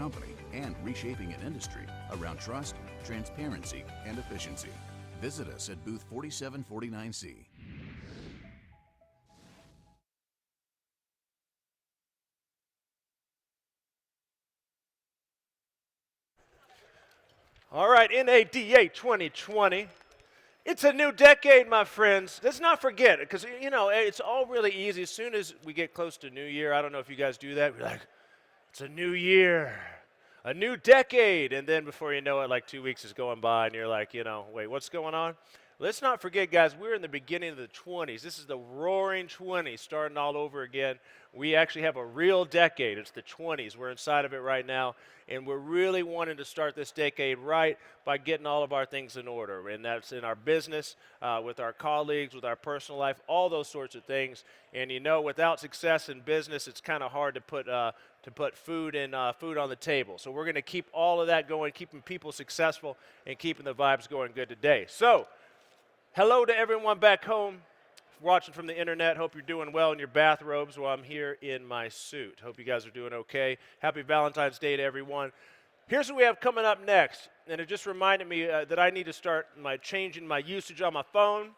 company and reshaping an industry around trust, transparency, and efficiency. Visit us at booth 4749C. All right, NADA 2020. It's a new decade, my friends. Let's not forget it, because, you know, it's all really easy. As soon as we get close to New Year, I don't know if you guys do that, we're like, it's a new year, a new decade. And then before you know it, like 2 weeks is going by, and you're like, you know, wait, what's going on? Let's not forget, guys, we're in the beginning of the 20s. This is the roaring 20s, starting all over again. We actually have a real decade. It's the 20s. We're inside of it right now, and we're really wanting to start this decade right by getting all of our things in order, and that's in our business, with our colleagues, with our personal life, all those sorts of things. And you know, without success in business, it's kind of hard to put food on the table. So we're going to keep all of that going, keeping people successful, and keeping the vibes going good today. So, hello to everyone back home watching from the internet. Hope you're doing well in your bathrobes while I'm here in my suit. Hope you guys are doing okay. Happy Valentine's Day to everyone. Here's what we have coming up next, and it just reminded me that I need to start changing my usage on my phone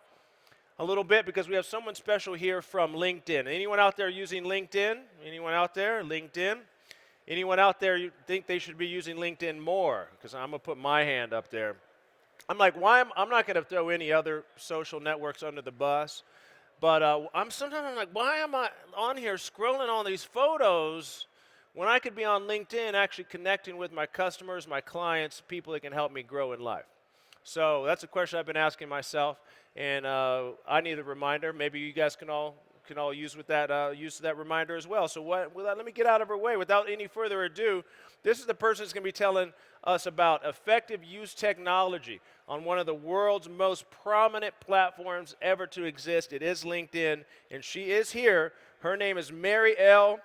a little bit, because we have someone special here from LinkedIn. Anyone out there using LinkedIn? Anyone out there? LinkedIn? Anyone out there you think they should be using LinkedIn more? Because I'm going to put my hand up there. I'm like, I'm not going to throw any other social networks under the bus, but I'm like, why am I on here scrolling all these photos when I could be on LinkedIn actually connecting with my customers, my clients, people that can help me grow in life? So that's a question I've been asking myself, and I need a reminder. Maybe you guys can all use that reminder as well. So let me get out of her way. Without any further ado, this is the person who's going to be telling us about effective use technology on one of the world's most prominent platforms ever to exist. It is LinkedIn, and she is here. Her name is Marielle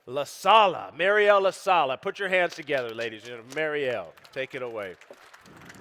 LaSala. Marielle LaSala. Put your hands together, ladies. Marielle, take it away.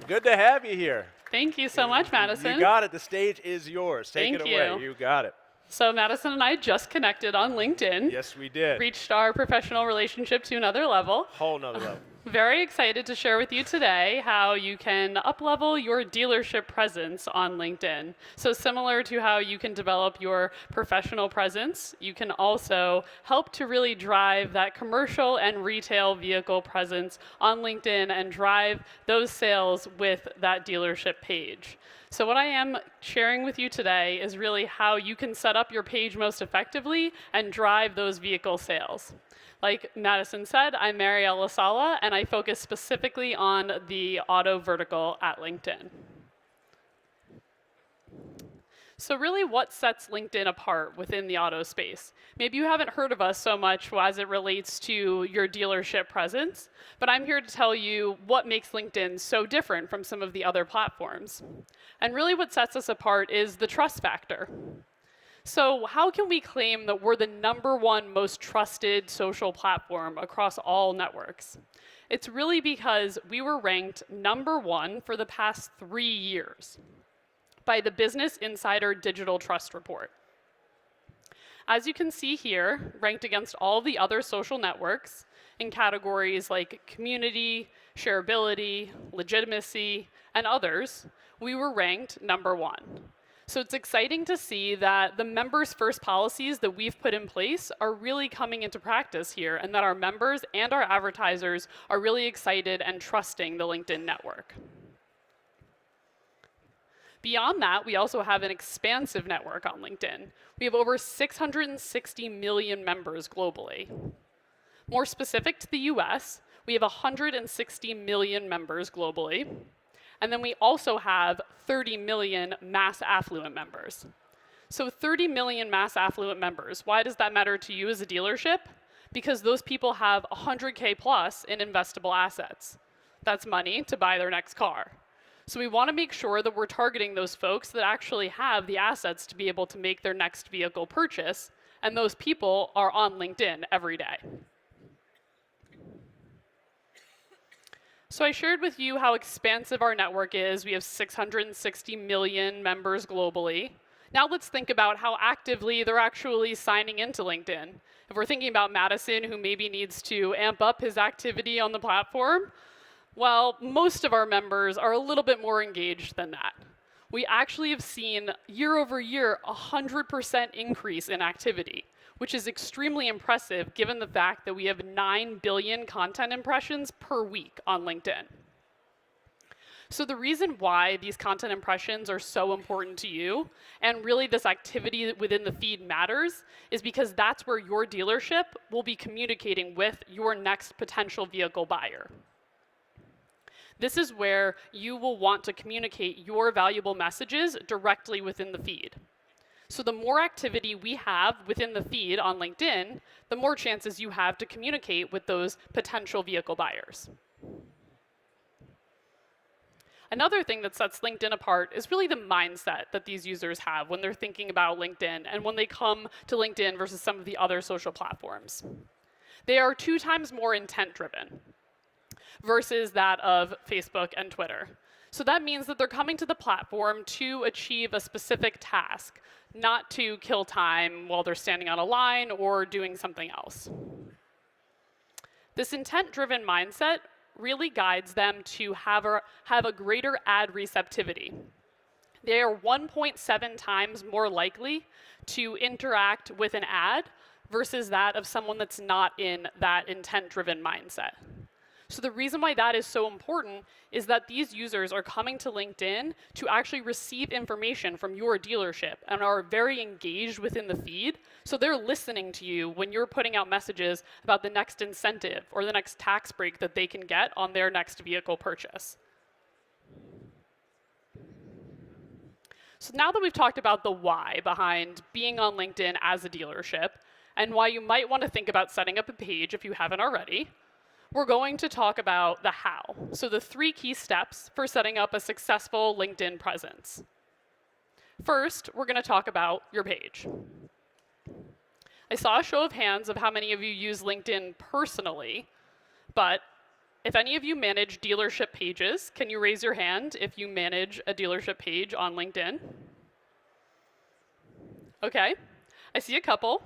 Good to have you here. Thank you so much, Madison. You got it. The stage is yours. Take it away. You got it. So Madison and I just connected on LinkedIn. Yes, we did. Reached our professional relationship to another level. Whole nother level. Very excited to share with you today how you can up-level your dealership presence on LinkedIn. So similar to how you can develop your professional presence, you can also help to really drive that commercial and retail vehicle presence on LinkedIn and drive those sales with that dealership page. So what I am sharing with you today is really how you can set up your page most effectively and drive those vehicle sales. Like Madison said, I'm Marielle LaSala, and I focus specifically on the auto vertical at LinkedIn. So really, what sets LinkedIn apart within the auto space? Maybe you haven't heard of us so much as it relates to your dealership presence, but I'm here to tell you what makes LinkedIn so different from some of the other platforms. And really what sets us apart is the trust factor. So how can we claim that we're the #1 most trusted social platform across all networks? It's really because we were ranked #1 for the past 3 years by the Business Insider Digital Trust Report. As you can see here, ranked against all the other social networks in categories like community, shareability, legitimacy, and others, we were ranked #1. So it's exciting to see that the members first policies that we've put in place are really coming into practice here, and that our members and our advertisers are really excited and trusting the LinkedIn network. Beyond that, we also have an expansive network on LinkedIn. We have over 660 million members globally. More specific to the US, we have 160 million members globally. And then we also have 30 million mass affluent members. So 30 million mass affluent members. Why does that matter to you as a dealership? Because those people have 100K plus in investable assets. That's money to buy their next car. So we want to make sure that we're targeting those folks that actually have the assets to be able to make their next vehicle purchase, and those people are on LinkedIn every day. So I shared with you how expansive our network is. We have 660 million members globally. Now let's think about how actively they're actually signing into LinkedIn. If we're thinking about Madison, who maybe needs to amp up his activity on the platform, well, most of our members are a little bit more engaged than that. We actually have seen year over year 100% increase in activity, which is extremely impressive given the fact that we have 9 billion content impressions per week on LinkedIn. So the reason why these content impressions are so important to you, and really this activity within the feed matters, is because that's where your dealership will be communicating with your next potential vehicle buyer. This is where you will want to communicate your valuable messages directly within the feed. So the more activity we have within the feed on LinkedIn, the more chances you have to communicate with those potential vehicle buyers. Another thing that sets LinkedIn apart is really the mindset that these users have when they're thinking about LinkedIn and when they come to LinkedIn versus some of the other social platforms. They are 2 times more intent-driven versus that of Facebook and Twitter. So that means that they're coming to the platform to achieve a specific task, not to kill time while they're standing on a line or doing something else. This intent-driven mindset really guides them to have a greater ad receptivity. They are 1.7 times more likely to interact with an ad versus that of someone that's not in that intent-driven mindset. So the reason why that is so important is that these users are coming to LinkedIn to actually receive information from your dealership and are very engaged within the feed. So they're listening to you when you're putting out messages about the next incentive or the next tax break that they can get on their next vehicle purchase. So now that we've talked about the why behind being on LinkedIn as a dealership and why you might want to think about setting up a page if you haven't already, we're going to talk about the how. So the 3 key steps for setting up a successful LinkedIn presence. First, we're going to talk about your page. I saw a show of hands of how many of you use LinkedIn personally, but if any of you manage dealership pages, can you raise your hand if you manage a dealership page on LinkedIn? Okay, I see a couple.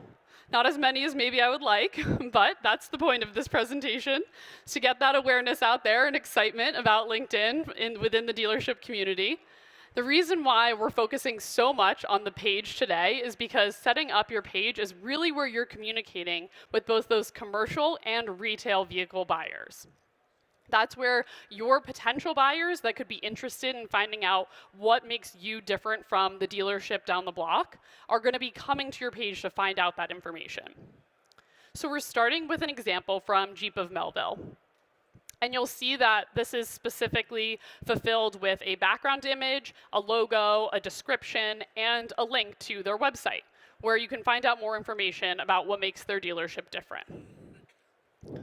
Not as many as maybe I would like, but that's the point of this presentation, is to get that awareness out there and excitement about LinkedIn within the dealership community. The reason why we're focusing so much on the page today is because setting up your page is really where you're communicating with both those commercial and retail vehicle buyers. That's where your potential buyers that could be interested in finding out what makes you different from the dealership down the block are going to be coming to your page to find out that information. So we're starting with an example from Jeep of Melville. And you'll see that this is specifically fulfilled with a background image, a logo, a description, and a link to their website, where you can find out more information about what makes their dealership different.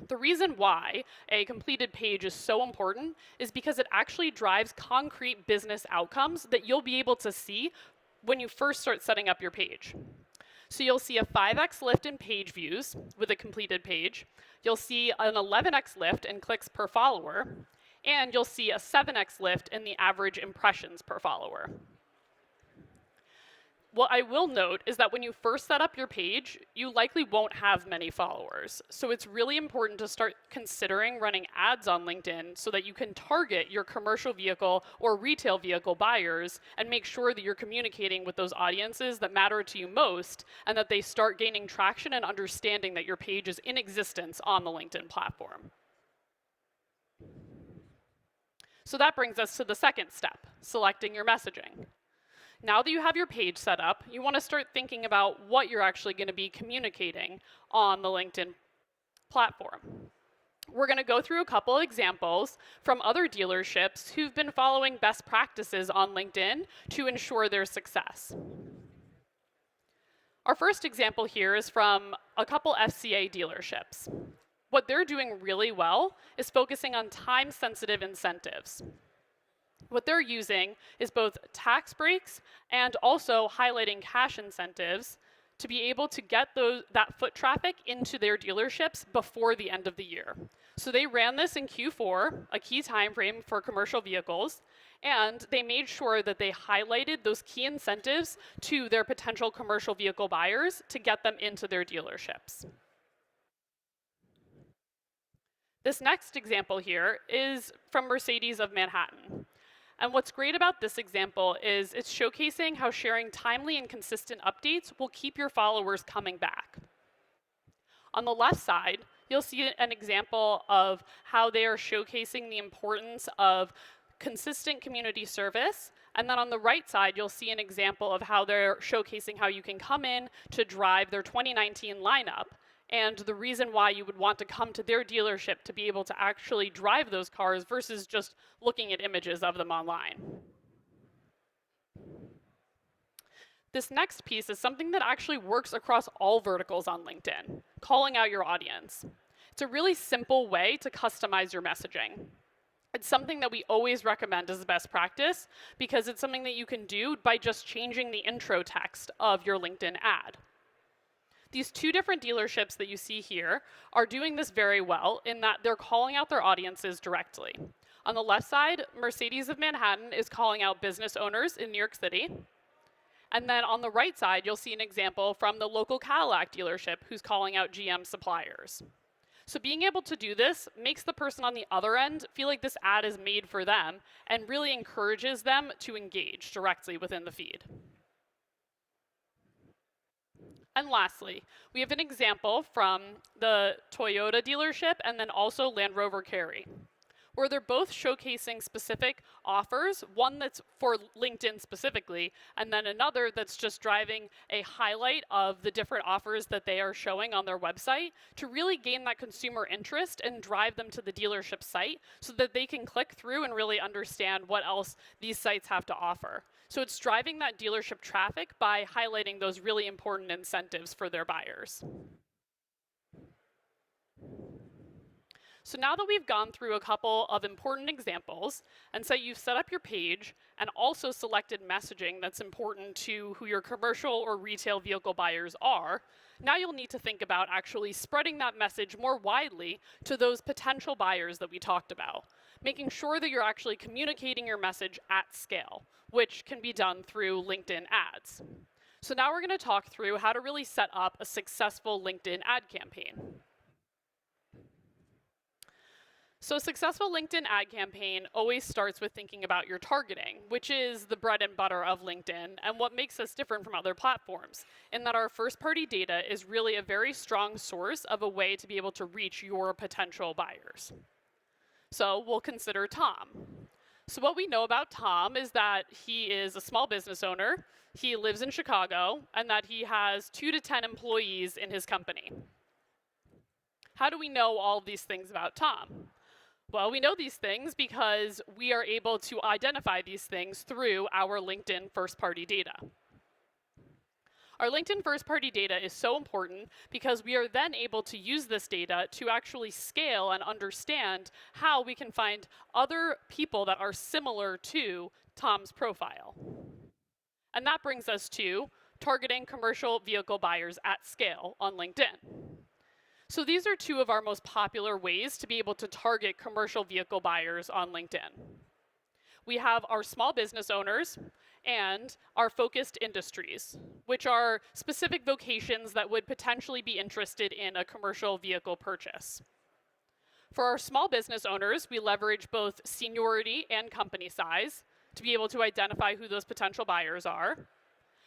The reason why a completed page is so important is because it actually drives concrete business outcomes that you'll be able to see when you first start setting up your page. So you'll see a 5x lift in page views with a completed page. You'll see an 11x lift in clicks per follower. And you'll see a 7x lift in the average impressions per follower. What I will note is that when you first set up your page, you likely won't have many followers. So it's really important to start considering running ads on LinkedIn so that you can target your commercial vehicle or retail vehicle buyers and make sure that you're communicating with those audiences that matter to you most and that they start gaining traction and understanding that your page is in existence on the LinkedIn platform. So that brings us to the second step, selecting your messaging. Now that you have your page set up, you want to start thinking about what you're actually going to be communicating on the LinkedIn platform. We're going to go through a couple examples from other dealerships who've been following best practices on LinkedIn to ensure their success. Our first example here is from a couple FCA dealerships. What they're doing really well is focusing on time-sensitive incentives. What they're using is both tax breaks and also highlighting cash incentives to be able to get that foot traffic into their dealerships before the end of the year. So they ran this in Q4, a key time frame for commercial vehicles, and they made sure that they highlighted those key incentives to their potential commercial vehicle buyers to get them into their dealerships. This next example here is from Mercedes of Manhattan. And what's great about this example is it's showcasing how sharing timely and consistent updates will keep your followers coming back. On the left side, you'll see an example of how they are showcasing the importance of consistent community service. And then on the right side, you'll see an example of how they're showcasing how you can come in to drive their 2019 lineup and the reason why you would want to come to their dealership to be able to actually drive those cars versus just looking at images of them online. This next piece is something that actually works across all verticals on LinkedIn, calling out your audience. It's a really simple way to customize your messaging. It's something that we always recommend as a best practice because it's something that you can do by just changing the intro text of your LinkedIn ad. These two different dealerships that you see here are doing this very well in that they're calling out their audiences directly. On the left side, Mercedes of Manhattan is calling out business owners in New York City. And then on the right side, you'll see an example from the local Cadillac dealership who's calling out GM suppliers. So being able to do this makes the person on the other end feel like this ad is made for them and really encourages them to engage directly within the feed. And lastly, we have an example from the Toyota dealership and then also Land Rover Cary, where they're both showcasing specific offers, one that's for LinkedIn specifically, and then another that's just driving a highlight of the different offers that they are showing on their website to really gain that consumer interest and drive them to the dealership site so that they can click through and really understand what else these sites have to offer. So it's driving that dealership traffic by highlighting those really important incentives for their buyers. So now that we've gone through a couple of important examples, and so you've set up your page and also selected messaging that's important to who your commercial or retail vehicle buyers are, now you'll need to think about actually spreading that message more widely to those potential buyers that we talked about, making sure that you're actually communicating your message at scale, which can be done through LinkedIn ads. So now we're going to talk through how to really set up a successful LinkedIn ad campaign. So a successful LinkedIn ad campaign always starts with thinking about your targeting, which is the bread and butter of LinkedIn and what makes us different from other platforms, in that our first-party data is really a very strong source of a way to be able to reach your potential buyers. So we'll consider Tom. So what we know about Tom is that he is a small business owner, he lives in Chicago, and that he has 2 to 10 employees in his company. How do we know all of these things about Tom? Well, we know these things because we are able to identify these things through our LinkedIn first-party data. Our LinkedIn first-party data is so important because we are then able to use this data to actually scale and understand how we can find other people that are similar to Tom's profile. And that brings us to targeting commercial vehicle buyers at scale on LinkedIn. So these are 2 of our most popular ways to be able to target commercial vehicle buyers on LinkedIn. We have our small business owners and our focused industries, which are specific vocations that would potentially be interested in a commercial vehicle purchase. For our small business owners, we leverage both seniority and company size to be able to identify who those potential buyers are.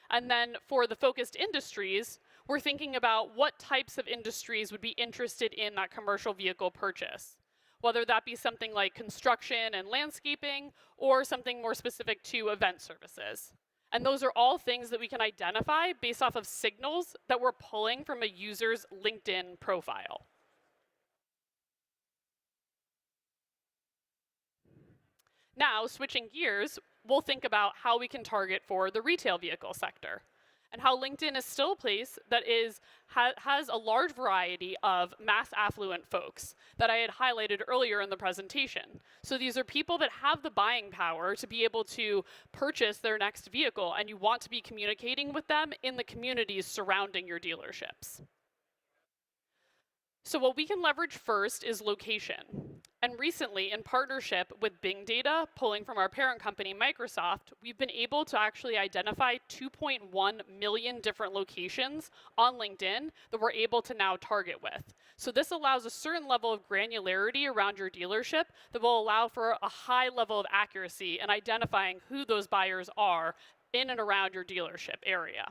And then for the focused industries, we're thinking about what types of industries would be interested in that commercial vehicle purchase, whether that be something like construction and landscaping or something more specific to event services. And those are all things that we can identify based off of signals that we're pulling from a user's LinkedIn profile. Now, switching gears, we'll think about how we can target for the retail vehicle sector, and how LinkedIn is still a place that has a large variety of mass affluent folks that I had highlighted earlier in the presentation. So these are people that have the buying power to be able to purchase their next vehicle, and you want to be communicating with them in the communities surrounding your dealerships. So what we can leverage first is location. And recently, in partnership with Bing Data, pulling from our parent company, Microsoft, we've been able to actually identify 2.1 million different locations on LinkedIn that we're able to now target with. So this allows a certain level of granularity around your dealership that will allow for a high level of accuracy in identifying who those buyers are in and around your dealership area.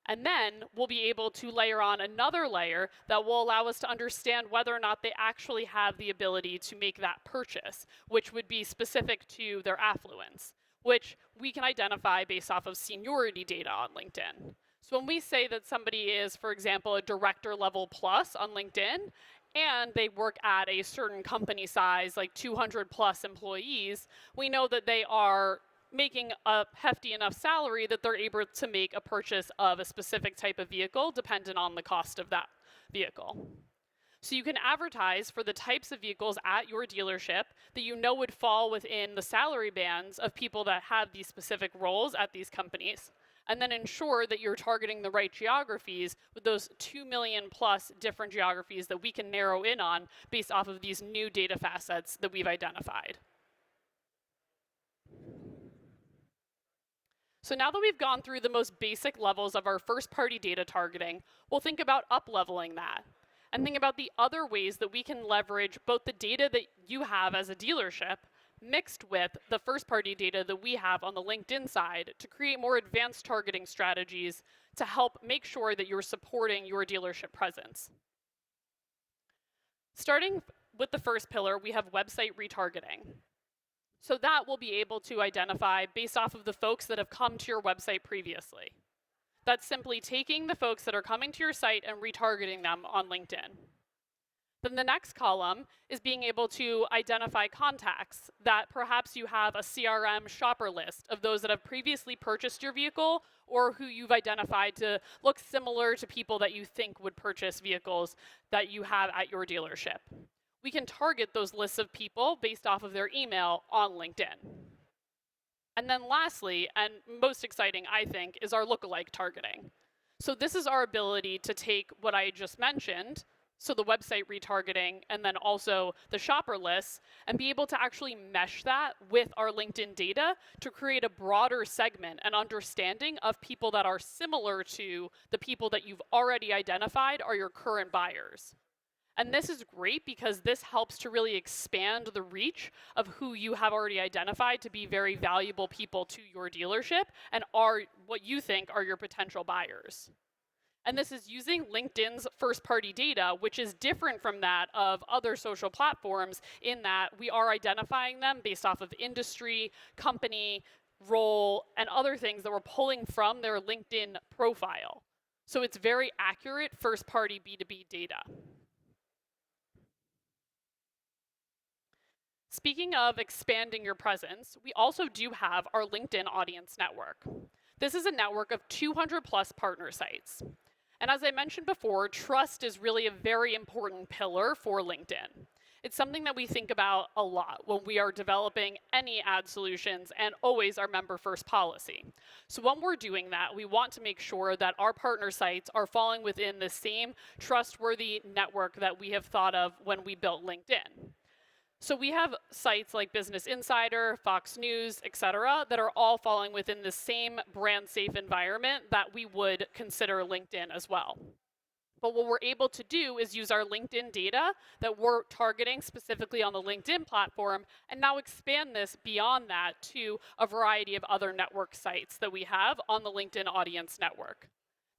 And then we'll be able to layer on another layer that will allow us to understand whether or not they actually have the ability to make that purchase, which would be specific to their affluence, which we can identify based off of seniority data on LinkedIn. So when we say that somebody is, for example, a director level plus on LinkedIn, and they work at a certain company size, like 200 plus employees, we know that they are making a hefty enough salary that they're able to make a purchase of a specific type of vehicle dependent on the cost of that vehicle. So you can advertise for the types of vehicles at your dealership that you know would fall within the salary bands of people that have these specific roles at these companies, and then ensure that you're targeting the right geographies with those 2 million plus different geographies that we can narrow in on based off of these new data facets that we've identified. So now that we've gone through the most basic levels of our first-party data targeting, we'll think about up-leveling that and think about the other ways that we can leverage both the data that you have as a dealership mixed with the first-party data that we have on the LinkedIn side to create more advanced targeting strategies to help make sure that you're supporting your dealership presence. Starting with the first pillar, we have website retargeting. So that we'll be able to identify based off of the folks that have come to your website previously. That's simply taking the folks that are coming to your site and retargeting them on LinkedIn. Then the next column is being able to identify contacts that perhaps you have a CRM shopper list of those that have previously purchased your vehicle or who you've identified to look similar to people that you think would purchase vehicles that you have at your dealership. We can target those lists of people based off of their email on LinkedIn. And then lastly, and most exciting, I think, is our lookalike targeting. So this is our ability to take what I just mentioned, so the website retargeting and then also the shopper lists, and be able to actually mesh that with our LinkedIn data to create a broader segment and understanding of people that are similar to the people that you've already identified are your current buyers. And this is great because this helps to really expand the reach of who you have already identified to be very valuable people to your dealership and are what you think are your potential buyers. And this is using LinkedIn's first-party data, which is different from that of other social platforms in that we are identifying them based off of industry, company, role, and other things that we're pulling from their LinkedIn profile. So it's very accurate first-party B2B data. Speaking of expanding your presence, we also do have our LinkedIn Audience Network. This is a network of 200 plus partner sites. And as I mentioned before, trust is really a very important pillar for LinkedIn. It's something that we think about a lot when we are developing any ad solutions and always our member first policy. So when we're doing that, we want to make sure that our partner sites are falling within the same trustworthy network that we have thought of when we built LinkedIn. So we have sites like Business Insider, Fox News, etc., that are all falling within the same brand safe environment that we would consider LinkedIn as well. But what we're able to do is use our LinkedIn data that we're targeting specifically on the LinkedIn platform and now expand this beyond that to a variety of other network sites that we have on the LinkedIn Audience Network.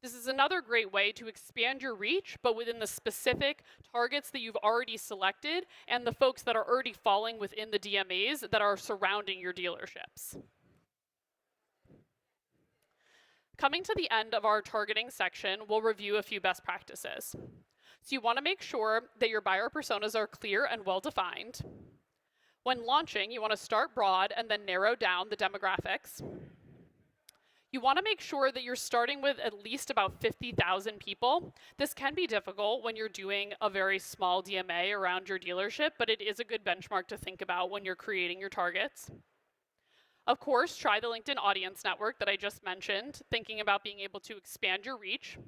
This is another great way to expand your reach, but within the specific targets that you've already selected and the folks that are already falling within the DMAs that are surrounding your dealerships. Coming to the end of our targeting section, we'll review a few best practices. So you want to make sure that your buyer personas are clear and well-defined. When launching, you want to start broad and then narrow down the demographics. You want to make sure that you're starting with at least about 50,000 people. This can be difficult when you're doing a very small DMA around your dealership, but it is a good benchmark to think about when you're creating your targets. Of course, try the LinkedIn Audience Network that I just mentioned, thinking about being able to expand your reach.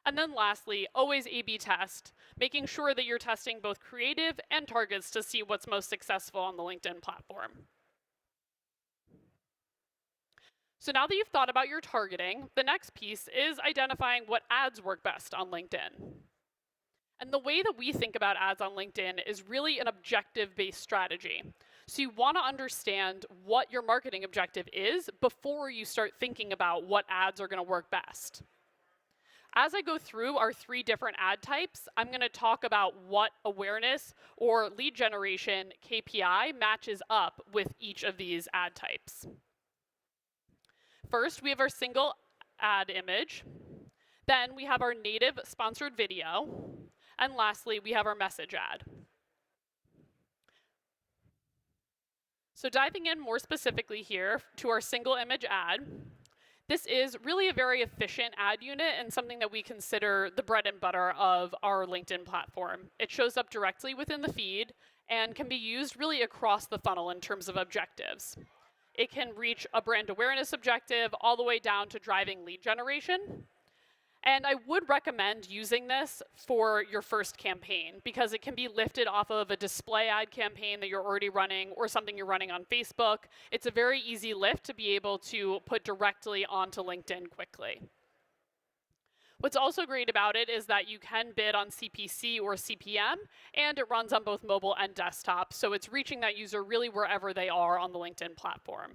And then lastly, always A/B test, making sure that you're testing both creative and targets to see what's most successful on the LinkedIn platform. So now that you've thought about your targeting, the next piece is identifying what ads work best on LinkedIn. And the way that we think about ads on LinkedIn is really an objective-based strategy. So you want to understand what your marketing objective is before you start thinking about what ads are going to work best. As I go through our 3 different ad types, I'm going to talk about what awareness or lead generation KPI matches up with each of these ad types. First, we have our single ad image. Then we have our native sponsored video. And lastly, we have our message ad. So diving in more specifically here to our single image ad, this is really a very efficient ad unit and something that we consider the bread and butter of our LinkedIn platform. It shows up directly within the feed and can be used really across the funnel in terms of objectives. It can reach a brand awareness objective all the way down to driving lead generation. And I would recommend using this for your first campaign because it can be lifted off of a display ad campaign that you're already running or something you're running on Facebook. It's a very easy lift to be able to put directly onto LinkedIn quickly. What's also great about it is that you can bid on CPC or CPM, and it runs on both mobile and desktop, so it's reaching that user really wherever they are on the LinkedIn platform.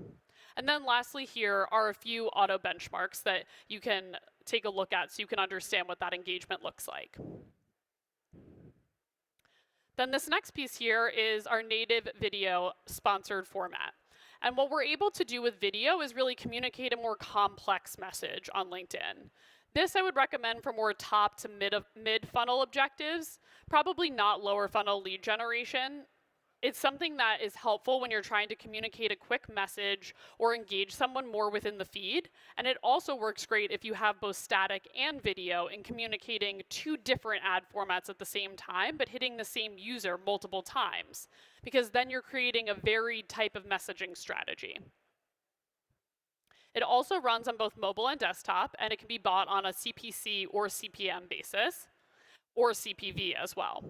And then lastly here are a few auto benchmarks that you can take a look at so you can understand what that engagement looks like. Then this next piece here is our native video sponsored format. And what we're able to do with video is really communicate a more complex message on LinkedIn. This I would recommend for more top to mid funnel objectives, probably not lower funnel lead generation. It's something that is helpful when you're trying to communicate a quick message or engage someone more within the feed. And it also works great if you have both static and video in communicating 2 different ad formats at the same time, but hitting the same user multiple times, because then you're creating a varied type of messaging strategy. It also runs on both mobile and desktop, and it can be bought on a CPC or CPM basis, or CPV as well.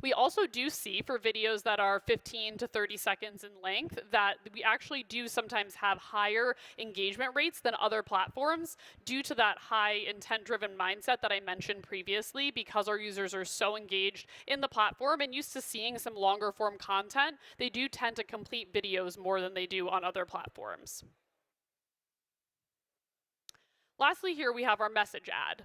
We also do see for videos that are 15 to 30 seconds in length that we actually do sometimes have higher engagement rates than other platforms due to that high intent-driven mindset that I mentioned previously, because our users are so engaged in the platform and used to seeing some longer form content. They do tend to complete videos more than they do on other platforms. Lastly, here we have our message ad.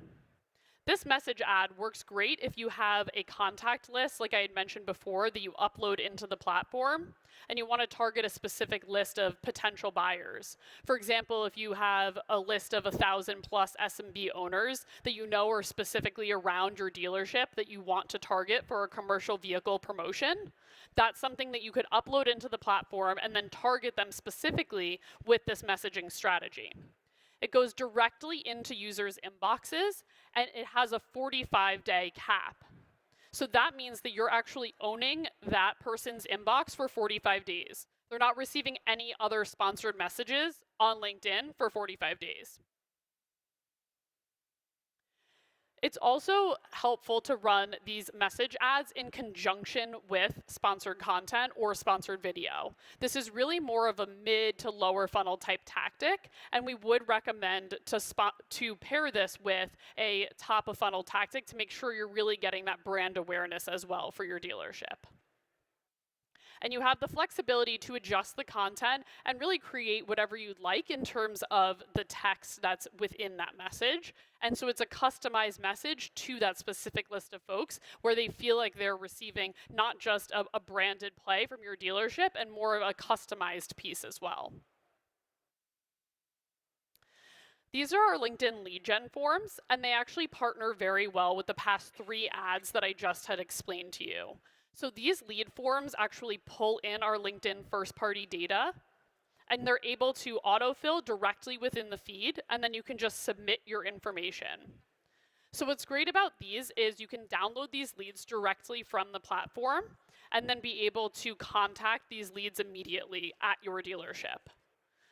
This message ad works great if you have a contact list, like I had mentioned before, that you upload into the platform, and you want to target a specific list of potential buyers. For example, if you have a list of 1,000 plus SMB owners that you know are specifically around your dealership that you want to target for a commercial vehicle promotion, that's something that you could upload into the platform and then target them specifically with this messaging strategy. It goes directly into users' inboxes, and it has a 45-day cap. So that means that you're actually owning that person's inbox for 45 days. They're not receiving any other sponsored messages on LinkedIn for 45 days. It's also helpful to run these message ads in conjunction with sponsored content or sponsored video. This is really more of a mid to lower funnel type tactic, and we would recommend to pair this with a top of funnel tactic to make sure you're really getting that brand awareness as well for your dealership. And you have the flexibility to adjust the content and really create whatever you'd like in terms of the text that's within that message. And so it's a customized message to that specific list of folks where they feel like they're receiving not just a branded play from your dealership and more of a customized piece as well. These are our LinkedIn lead gen forms, and they actually partner very well with the past 3 ads that I just had explained to you. So these lead forms actually pull in our LinkedIn first-party data, and they're able to autofill directly within the feed, and then you can just submit your information. So what's great about these is you can download these leads directly from the platform, and then be able to contact these leads immediately at your dealership.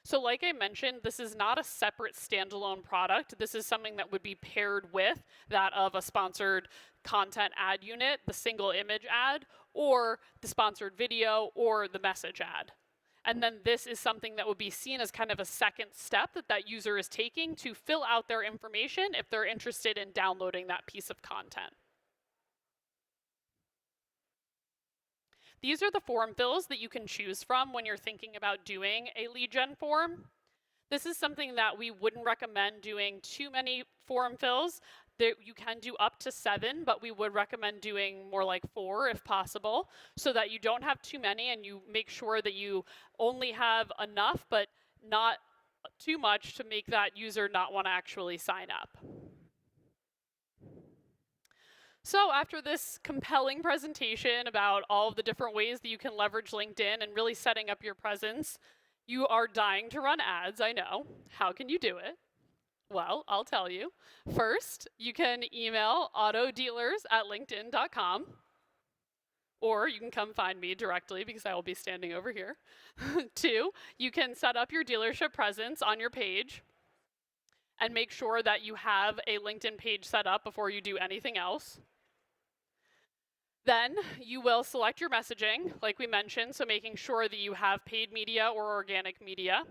So like I mentioned, this is not a separate standalone product. This is something that would be paired with that of a sponsored content ad unit, the single image ad, or the sponsored video, or the message ad. And then this is something that would be seen as kind of a second step that that user is taking to fill out their information if they're interested in downloading that piece of content. These are the form fills that you can choose from when you're thinking about doing a lead gen form. This is something that we wouldn't recommend doing too many form fills. You can do up to 7, but we would recommend doing more like 4 if possible, so that you don't have too many and you make sure that you only have enough, but not too much to make that user not want to actually sign up. So after this compelling presentation about all of the different ways that you can leverage LinkedIn and really setting up your presence, you are dying to run ads, I know. How can you do it? Well, I'll tell you. First, you can email autodealers@linkedin.com, or you can come find me directly because I will be standing over here. 2, you can set up your dealership presence on your page and make sure that you have a LinkedIn page set up before you do anything else. Then you will select your messaging, like we mentioned, so making sure that you have paid media or organic media.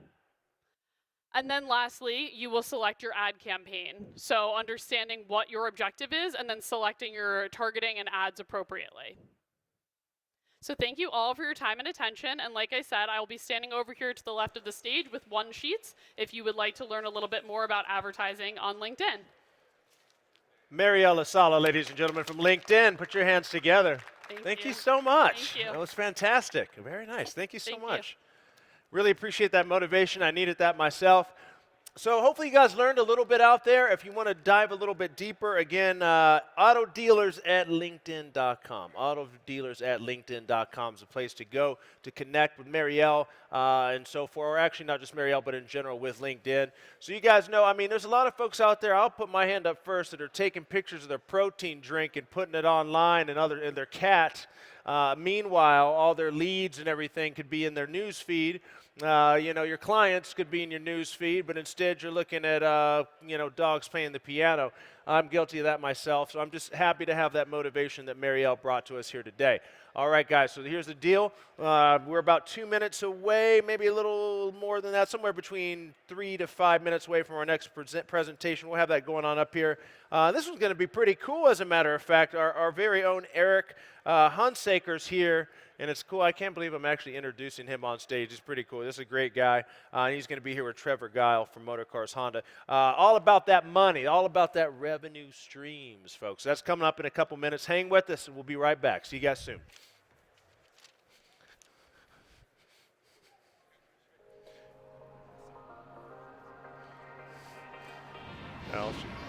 And then lastly, you will select your ad campaign. So understanding what your objective is and then selecting your targeting and ads appropriately. So thank you all for your time and attention. And like I said, I will be standing over here to the left of the stage with one-sheets if you would like to learn a little bit more about advertising on LinkedIn. Marielle Lasala, ladies and gentlemen, from LinkedIn. Put your hands together. Thank you so much. Thank you. That was fantastic. Very nice. Thank you so Thank much. Really appreciate that motivation. I needed that myself. So hopefully you guys learned a little bit out there. If you want to dive a little bit deeper, again, autodealers@linkedin.com. Autodealers@linkedin.com is a place to go to connect with Marielle and so forth. Or actually not just Marielle, but in general with LinkedIn. So you guys know, I mean, there's a lot of folks out there, I'll put my hand up first, that are taking pictures of their protein drink and putting it online and their cat. Meanwhile, all their leads and everything could be in their news feed. Your clients could be in your news feed, but instead you're looking at, dogs playing the piano. I'm guilty of that myself, so I'm just happy to have that motivation that Marielle brought to us here today. All right, guys, so here's the deal. We're about 2 minutes away, maybe a little more than that, somewhere between 3 to 5 minutes away from our next presentation. We'll have that going on up here. This one's going to be pretty cool, as a matter of fact. Our very own Eric Hunsaker's here. And it's cool. I can't believe I'm actually introducing him on stage. He's pretty cool. This is a great guy. He's going to be here with Trevor Guile from Motorcars Honda. All about that money, all about that revenue streams, folks. That's coming up in a couple minutes. Hang with us, and we'll be right back. See you guys soon. Oh, shoot.